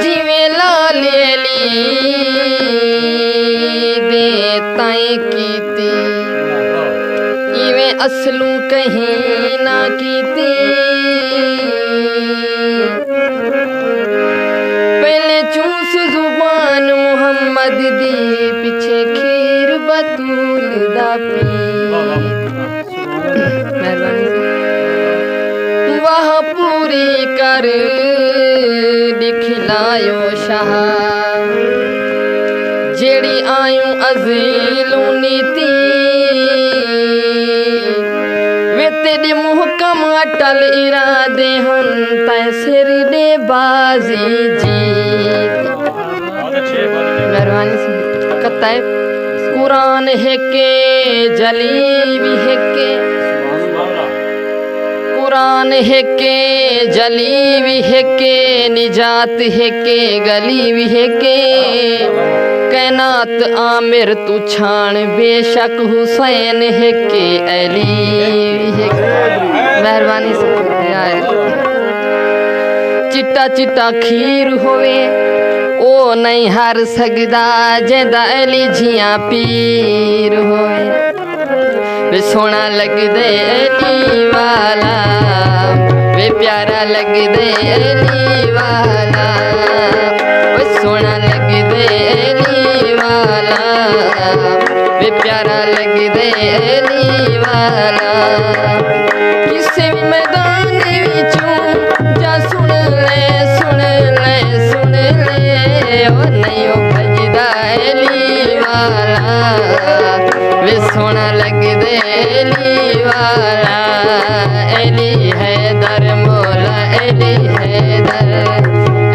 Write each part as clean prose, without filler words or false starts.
जिवें लाल अली दे ताई कीती इवें असलू कहीं ना कीती। पहले चूस जुबान मुहम्मद दी पिछे खीर बतूल दा पी। वाह पूरी कर दिखलायो शाह जेड़ी आयूं अजीलू नीति। वे तेरे मुहकम अटल इरादे हन तै सिर दे बाजी जीत। मेहरबानी से कत्ता है कुरान है के जली भी है के कुरान है के जली भी है के निजात है के गली भी है के कैनात आमिर तू छान बेशक हुसैन है के अली है। मेहरबानी से चिट्टा चिट्टा खीर होवे ओ नहीं हर सकदा जेदा अली जिया पीर होवे। वे सोना लग दे अली वाला वे प्यारा लग दे अली वाला वे सोना लग दे अली वाला वे प्यारा लग दे अली वाला। किसी भी मैदान विचों जा सुन ले सुन ले सुन ले ओ नहीं ओ भजदा अली वाला वे सोना लग दे अली वाला। अली हैदर मौला अली हैदर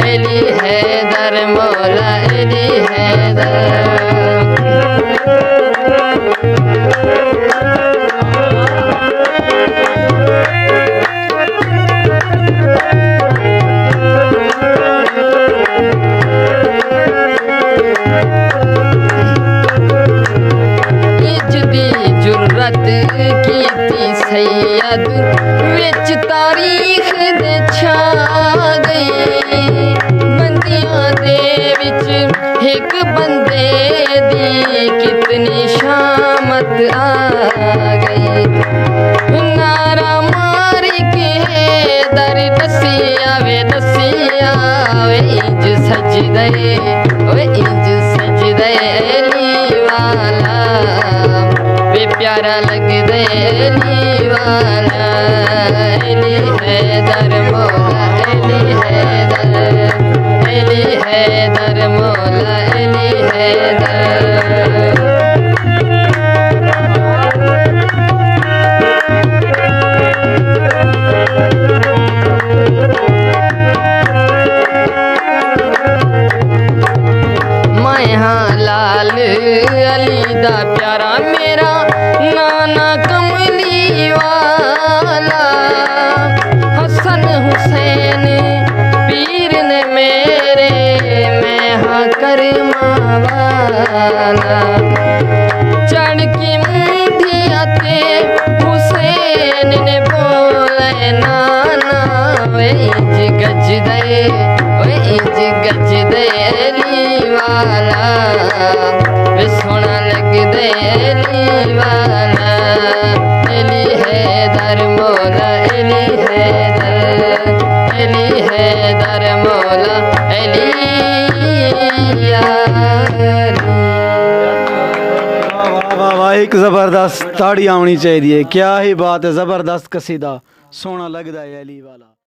अली हैदर मौला अली हैदर। कीती सैयद विच तारीख दे छा गई बंदियां दे विच एक बंदे दी कितनी शामत आ गई। नारा मार के दर दसिया वे इंज सजदे वे इंज सजदे अली वाला वे प्यारा लग दे अली वाला। अली हैदर मौला अली हैदर अली हैदर मौला अली हैदर। मैं लाल अली दा प्यारा मेरा नाना कमली वाला हसन हुसैन पीर ने मेरे मैं हाँ करमा वाला। चढ़ की मुंधिया ते हुसैन ने बोले नाना वे इंज गज दे अली वाला वे सोना लग दे अली वाला। अली हैदर मौला अली हैदर अली हैदर मौला अली वाह वाह एक ज़बरदस्त ताड़ी आनी चाहिए। क्या ही बात है, ज़बरदस्त कसीदा सोना लगदा है अली वाला।